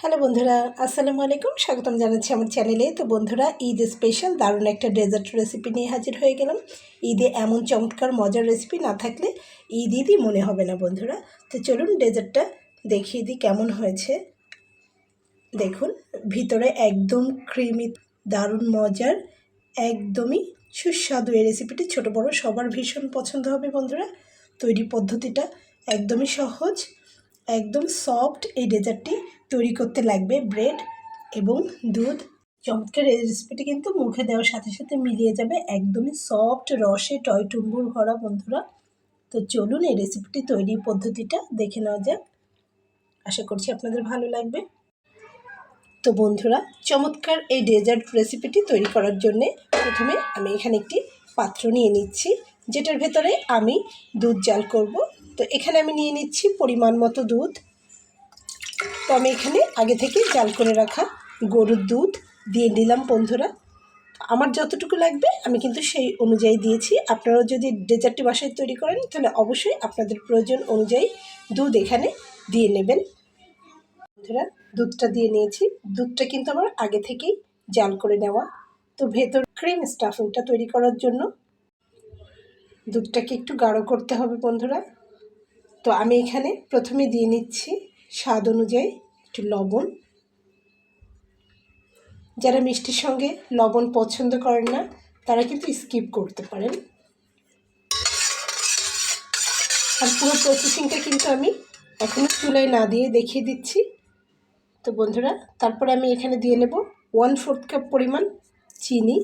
Hello বন্ধুরা, আসসালামু আলাইকুম। স্বাগতম জানাচ্ছি আমার চ্যানেলে। তো বন্ধুরা, ঈদ স্পেশাল দারুণ একটা ডেজার্ট রেসিপি নিয়ে হাজির হয়ে গেলাম। ঈদে এমন চমৎকার মজার রেসিপি না থাকলে ঈদ ঈদই মনে হবে না বন্ধুরা। তো চলুন ডেজার্টটা দেখিয়ে দিই কেমন হয়েছে। দেখুন, ভিতরে একদম ক্রিমি, দারুণ মজার, একদমই সুস্বাদু। এই রেসিপিটি ছোটো বড়ো সবার ভীষণ পছন্দ হবে বন্ধুরা। তৈরি পদ্ধতিটা একদমই সহজ, একদম সফট। এই ডেজার্টটি তৈরি করতে লাগবে ব্রেড এবং দুধ। চমৎকার এই রেসিপিটি কিন্তু মুখে দেওয়ার সাথে সাথে মিলিয়ে যাবে, একদমই সফট, রসে টইটুম্বুর ভরা বন্ধুরা। তো চলুন এই রেসিপিটি তৈরি পদ্ধতিটা দেখে নেওয়া যাক। আশা করছি আপনাদের ভালো লাগবে। তো বন্ধুরা, চমৎকার এই ডেজার্ট রেসিপিটি তৈরি করার জন্যে প্রথমে আমি এখানে একটি পাত্র নিয়ে নিচ্ছি, যেটার ভেতরে আমি দুধ জাল করব। তো এখানে আমি নিয়ে নিচ্ছি পরিমাণ মতো দুধ। তো আমি এখানে আগে থেকে জাল করে রাখা গরুর দুধ দিয়ে দিলাম বন্ধুরা। আমার যতটুকু লাগবে আমি কিন্তু সেই অনুযায়ী দিয়েছি। আপনারাও যদি ডেজার্টটি বাসায় তৈরি করেন তাহলে অবশ্যই আপনাদের প্রয়োজন অনুযায়ী দুধ এখানে দিয়ে নেবেন বন্ধুরা। দুধটা দিয়ে নিয়েছি। দুধটা কিন্তু আমার আগে থেকেই জাল করে নেওয়া। তো ভেতর ক্রিম স্টাফিংটা তৈরি করার জন্য দুধটাকে একটু গাঢ় করতে হবে বন্ধুরা। তো আমি এখানে প্রথমে দিয়ে নিচ্ছি স্বাদ অনুযায়ী একটু লবণ। যারা মিষ্টির সঙ্গে লবণ পছন্দ করেন না তারা কিন্তু স্কিপ করতে পারেন। আর পুরো প্রসেসিংটা কিন্তু আমি এখনও চুলায় না দিয়ে দেখিয়ে দিচ্ছি। তো বন্ধুরা, তারপরে আমি এখানে দিয়ে নেব 1/4 কাপ পরিমাণ চিনি।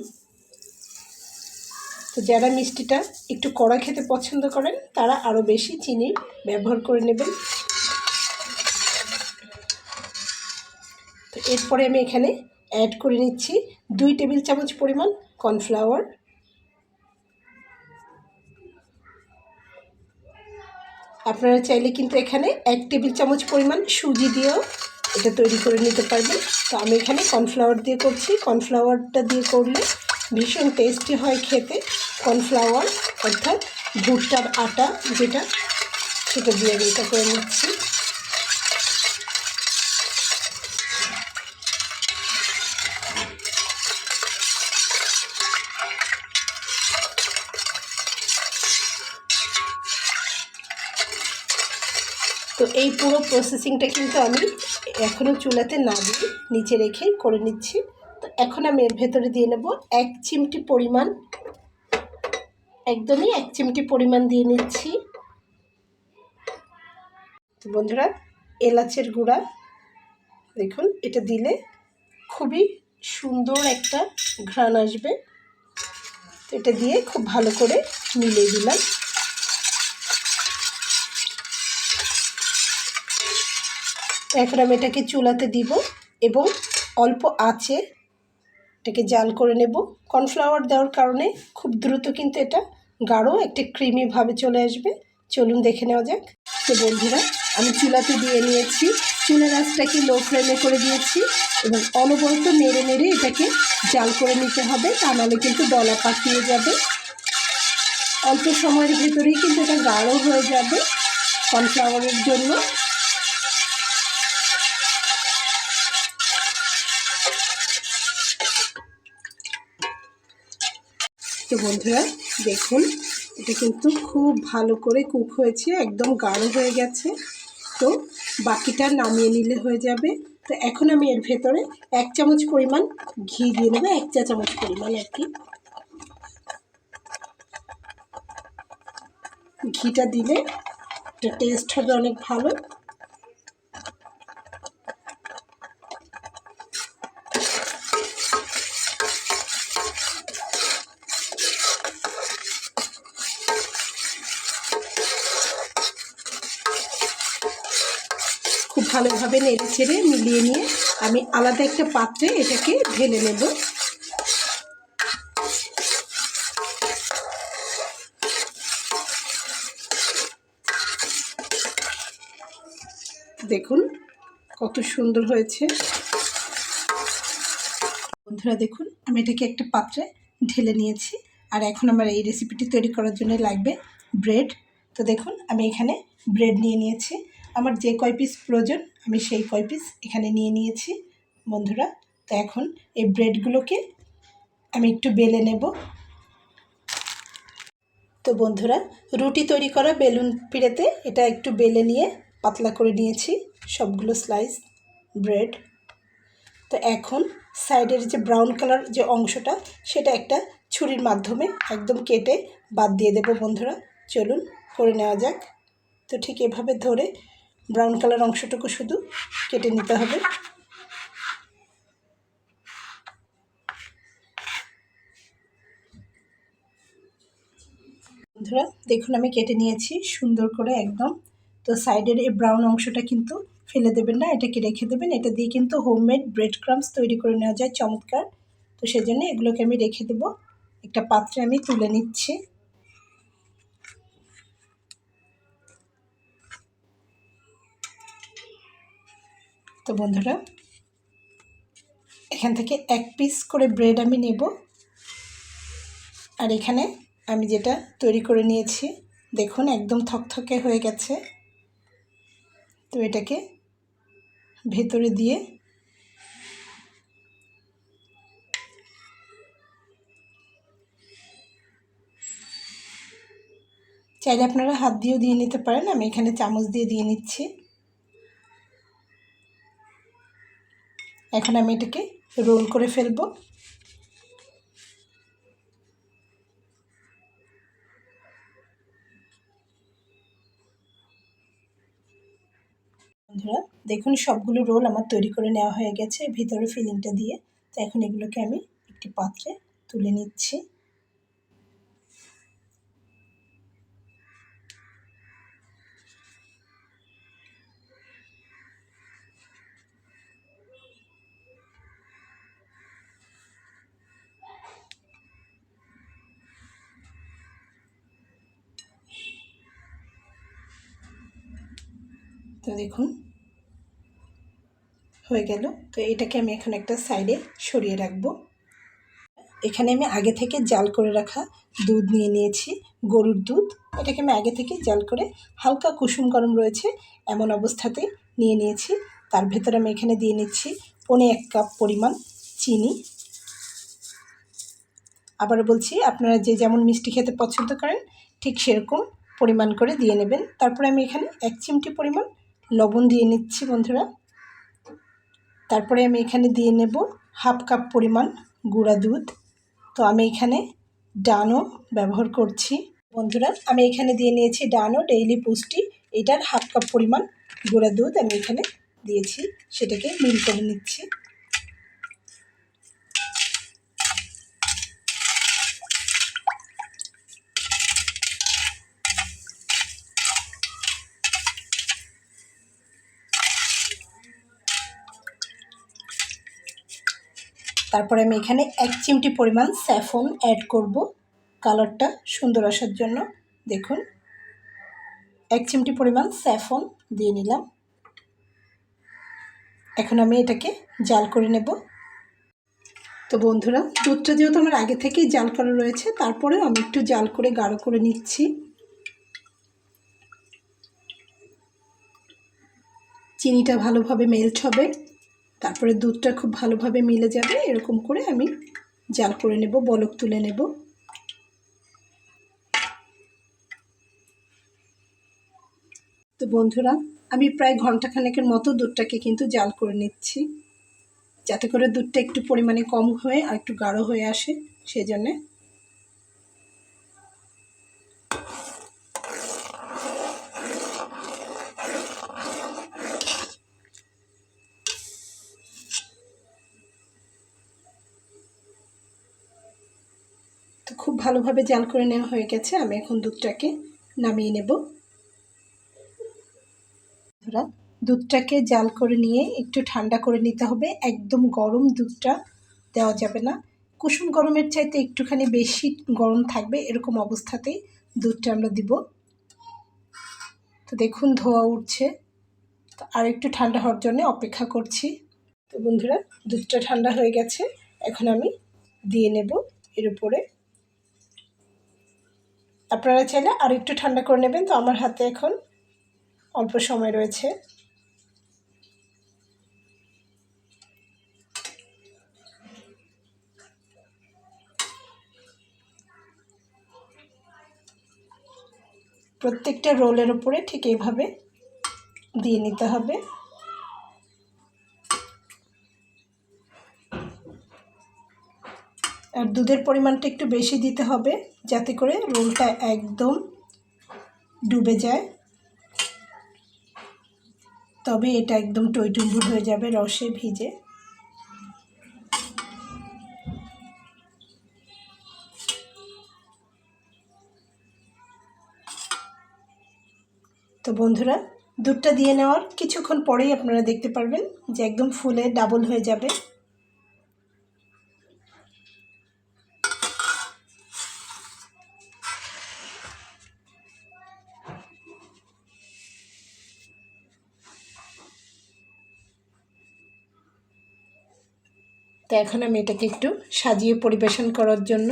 তো যারা মিষ্টিটা একটু কড়া খেতে পছন্দ করেন তারা আরও বেশি চিনি ব্যবহার করে নেবেন। তো এরপরে আমি এখানে অ্যাড করে নিচ্ছি 2 টেবিল চামচ পরিমাণ কর্নফ্লাওয়ার। আপনারা চাইলে কিন্তু এখানে 1 টেবিল চামচ পরিমাণ সুজি দিয়েও এটা তৈরি করে নিতে পারবেন। তো আমি এখানে কর্নফ্লাওয়ার দিয়ে করছি। কর্নফ্লাওয়ারটা দিয়ে করলে ভীষণ টেস্টি হয় খেতে। কর্নফ্লাওয়ার অর্থাৎ ভুট্টার আটা যেটা, সেটা দিয়ে আমি এটা করে নিচ্ছি। তো এই পুরো প্রসেসিংটা কিন্তু আমি এখনও চুলাতে না দিয়ে নিচে রেখেই করে নিচ্ছি। তো এখন আমি এর ভেতরে দিয়ে নেব 1 চিমটি পরিমাণ, একদমই 1 চিমটি পরিমাণ দিয়ে নিচ্ছি। তো বন্ধুরা, এলাচের গুঁড়া দেখুন, এটা দিলে খুবই সুন্দর একটা ঘ্রাণ আসবে। তো এটা দিয়ে খুব ভালো করে মিলিয়ে দিলাম। এখন আমি এটাকে চুলাতে দিব এবং অল্প আঁচে এটাকে জাল করে নেব। কর্নফ্লাওয়ার দেওয়ার কারণে খুব দ্রুত কিন্তু এটা গাঢ় একটা ক্রিমি ভাবে চলে আসবে। চলুন দেখে নেওয়া যাক। তো বন্ধুরা, আমি চুলাতে দিয়ে নিয়েছি। চুলার আঁচটাকে লো ফ্লেমে করে দিয়েছি এবং অনবরত নেড়ে নেড়ে এটাকে জাল করে নিতে হবে, তা নাহলে কিন্তু দলা পাকিয়ে যাবে। অল্প সময়ের ভেতরেই কিন্তু এটা গাঢ় হয়ে যাবে কর্নফ্লাওয়ারের জন্য। তো বন্ধুরা দেখুন, এটা কিন্তু খুব ভালো করে কুক হয়েছে, একদম গাঢ় হয়ে গেছে। তো বাকিটা নামিয়ে নিলে হয়ে যাবে। তো এখন আমি এর ভেতরে 1 চামচ পরিমাণ ঘি দিয়ে নেব, 1 চা চামচ পরিমাণ আর কি। ঘিটা দিলে এটা টেস্ট হবে অনেক ভালো। খুব ভালোভাবে নেড়ে চেড়ে মিলিয়ে নিয়ে আমি আলাদা একটা পাত্রে এটাকে ঢেলে নেব। দেখুন কত সুন্দর হয়েছে বন্ধুরা। দেখুন, আমি এটাকে একটা পাত্রে ঢেলে নিয়েছি। আর এখন আমার এই রেসিপিটি তৈরি করার জন্য লাগবে ব্রেড। তো দেখুন, আমি এখানে ব্রেড নিয়ে নিয়েছি। আমার যে কয় পিস প্রয়োজন আমি সেই কয় পিস এখানে নিয়ে নিয়েছি বন্ধুরা। তো এখন এই ব্রেডগুলোকে আমি একটু বেলে নেব। তো বন্ধুরা, রুটি তৈরি করা বেলুন পিড়েতে এটা একটু বেলে নিয়ে পাতলা করে নিয়েছি সবগুলো স্লাইস ব্রেড। তো এখন সাইডের যে ব্রাউন কালার যে অংশটা সেটা একটা ছুরির মাধ্যমে একদম কেটে বাদ দিয়ে দেব বন্ধুরা। চলুন করে নেওয়া যাক। তো ঠিক এভাবে ধরে ব্রাউন কালার অংশটুকু শুধু কেটে নিতে হবে। বন্ধুরা দেখুন আমি কেটে নিয়েছি সুন্দর করে একদম। তো সাইডের এই ব্রাউন অংশটা কিন্তু ফেলে দেবেন না, এটাকে রেখে দেবেন। এটা দিয়ে কিন্তু হোমমেড ব্রেড ক্রাম্বস তৈরি করে নেওয়া যায় চমৎকার। তো সেজন্য এগুলোকে আমি রেখে দেব। একটা পাত্রে আমি তুলে নিচ্ছি। তো বন্ধুরা এখান থেকে এক পিস করে ব্রেড আমি নেব। আর এখানে আমি যেটা তৈরি করে নিয়েছি দেখুন একদম থকথকে হয়ে গেছে। তো এটাকে ভেতরে দিয়ে চাইলে আপনারা হাত দিয়েও দিয়ে নিতে পারেন, আমি এখানে চামচ দিয়ে নিচ্ছি। এখন আমি এটাকে রোল করে ফেলবো। বন্ধুরা দেখুন সবগুলো রোল আমার তৈরি করে নেওয়া হয়ে গেছে ভিতরে ফিলিংটা দিয়ে। তো এখন এগুলোকে আমি একটি পাত্রে তুলে নিচ্ছি। তো দেখুন হয়ে গেল। তো এটাকে আমি এখন একটা সাইডে সরিয়ে রাখবো। এখানে আমি আগে থেকে জাল করে রাখা দুধ নিয়ে নিয়েছি, গরুর দুধ। এটাকে আমি আগে থেকে জাল করে হালকা কুসুম গরম রয়েছে এমন অবস্থাতে নিয়ে নিয়েছি। তার ভেতরে আমি এখানে দিয়ে নিচ্ছি 1.25 কাপ পরিমাণ চিনি। আবারও বলছি আপনারা যে যেমন মিষ্টি খেতে পছন্দ করেন ঠিক সেরকম পরিমাণ করে দিয়ে নেবেন। তারপরে আমি এখানে 1 চিমটি পরিমাণ লবণ দিয়ে নিচ্ছি বন্ধুরা। তারপরে আমি এখানে দিয়ে নেব হাফ কাপ পরিমাণ গুঁড়া দুধ। তো আমি এখানে ডানো ব্যবহার করছি বন্ধুরা। আমি এখানে দিয়ে নিয়েছি ডানো ডেইলি পুষ্টি, এটার হাফ কাপ পরিমাণ গুঁড়া দুধ আমি এখানে দিয়েছি। সেটাকে মিল করে নিচ্ছি। তারপরে আমি এখানে 1 চিমটি পরিমাণ স্যাফরন অ্যাড করব কালারটা সুন্দর আসার জন্য। দেখুন 1 চিমটি পরিমাণ স্যাফরন দিয়ে নিলাম। এখন আমি এটাকে জাল করে নেব। তো বন্ধুরা দুধটা যেহেতু আমার আগে থেকেই জাল করা রয়েছে তারপরেও আমি একটু জাল করে গাঢ় করে নিচ্ছি। চিনিটা ভালোভাবে মেল্ট হবে, তারপরে দুধটা খুব ভালোভাবে মিলে যাবে। এরকম করে আমি জাল করে নেব, বলক তুলে নেব। তো বন্ধুরা আমি প্রায় ঘন্টাখানেকের মতো দুধটাকে কিন্তু জাল করে নিচ্ছি, যাতে করে দুধটা একটু পরিমাণে কম হয়ে আর একটু গাঢ় হয়ে আসে সেজন্যে। তো খুব ভালোভাবে জাল করে নেওয়া হয়ে গেছে। আমি এখন দুধটাকে নামিয়ে নেব। বন্ধুরা দুধটাকে জাল করে নিয়ে একটু ঠান্ডা করে নিতে হবে। একদম গরম দুধটা দেওয়া যাবে না, কুসুম গরমের চাইতে একটুখানি বেশি গরম থাকবে এরকম অবস্থাতেই দুধটা আমরা দিব। তো দেখুন ধোয়া উঠছে। তো আর একটু ঠান্ডা হওয়ার জন্য অপেক্ষা করছি। তো বন্ধুরা দুধটা ঠান্ডা হয়ে গেছে, এখন আমি দিয়ে নেব এর উপরে। আপনারা চাইলে আর একটু ঠান্ডা করে নেবেন। তো আমার হাতে এখন অল্প সময় রয়েছে। প্রত্যেকটা রোলের উপরে ঠিক এইভাবে দিয়ে নিতে হবে। আর দুধের পরিমাণটা একটু বেশি দিতে হবে যাতে করে রোলটা একদম ডুবে যায়, তবে এটা একদম টইটুম্বুর হয়ে যাবে রসে ভিজে। তো বন্ধুরা, দুধটা দিয়ে নেওয়ার কিছুক্ষণ পরেই আপনারা দেখতে পারবেন যে একদম ফুলে ডাবল হয়ে যাবে। তো এখন আমি এটাকে একটু সাজিয়ে পরিবেশন করার জন্য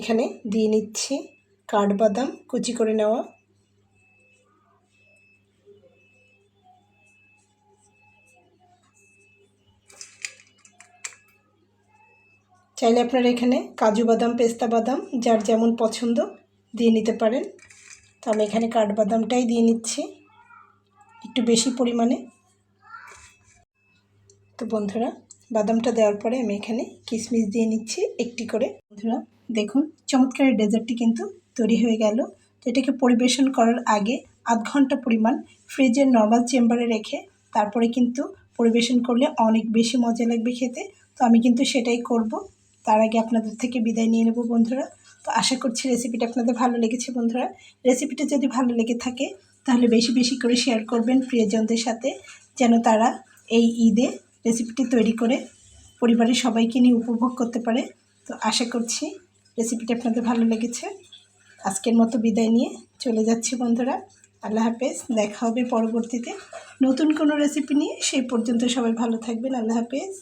এখানে দিয়ে নিচ্ছি কাঠবাদাম কুচি করে নেওয়া। চাইলে আপনারা এখানে কাজু বাদাম, পেস্তা বাদাম যার যেমন পছন্দ দিয়ে নিতে পারেন। তো আমি এখানে কাঠবাদামটাই দিয়ে নিচ্ছি একটু বেশি পরিমাণে। তো বন্ধুরা, বাদামটা দেওয়ার পরে আমি এখানে কিশমিশ দিয়ে নিচ্ছি একটি করে। বন্ধুরা দেখুন, চমৎকার ডেজার্টটি কিন্তু তৈরি হয়ে গেল। তো এটাকে পরিবেশন করার আগে আধ ঘন্টা পরিমাণ ফ্রিজের নর্মাল চেম্বারে রেখে তারপরে কিন্তু পরিবেশন করলে অনেক বেশি মজা লাগবে খেতে। তো আমি কিন্তু সেটাই করব। তার আগে আপনাদের থেকে বিদায় নিয়ে নেব বন্ধুরা। তো আশা করছি রেসিপিটা আপনাদের ভালো লেগেছে। বন্ধুরা, রেসিপিটা যদি ভালো লেগে থাকে তাহলে বেশি বেশি করে শেয়ার করবেন প্রিয়জনদের সাথে, যেন তারা এই ঈদে রেসিপিটি তৈরি করে পরিবারের সবাইকে নিয়ে উপভোগ করতে পারে। তো আশা করছি রেসিপিটা আপনাদের ভালো লেগেছে। আজকের মতো বিদায় নিয়ে চলে যাচ্ছি বন্ধুরা। আল্লাহ হাফেজ। দেখা হবে পরবর্তীতে নতুন কোনো রেসিপি নিয়ে। সেই পর্যন্ত সবাই ভালো থাকবেন। আল্লাহ হাফেজ।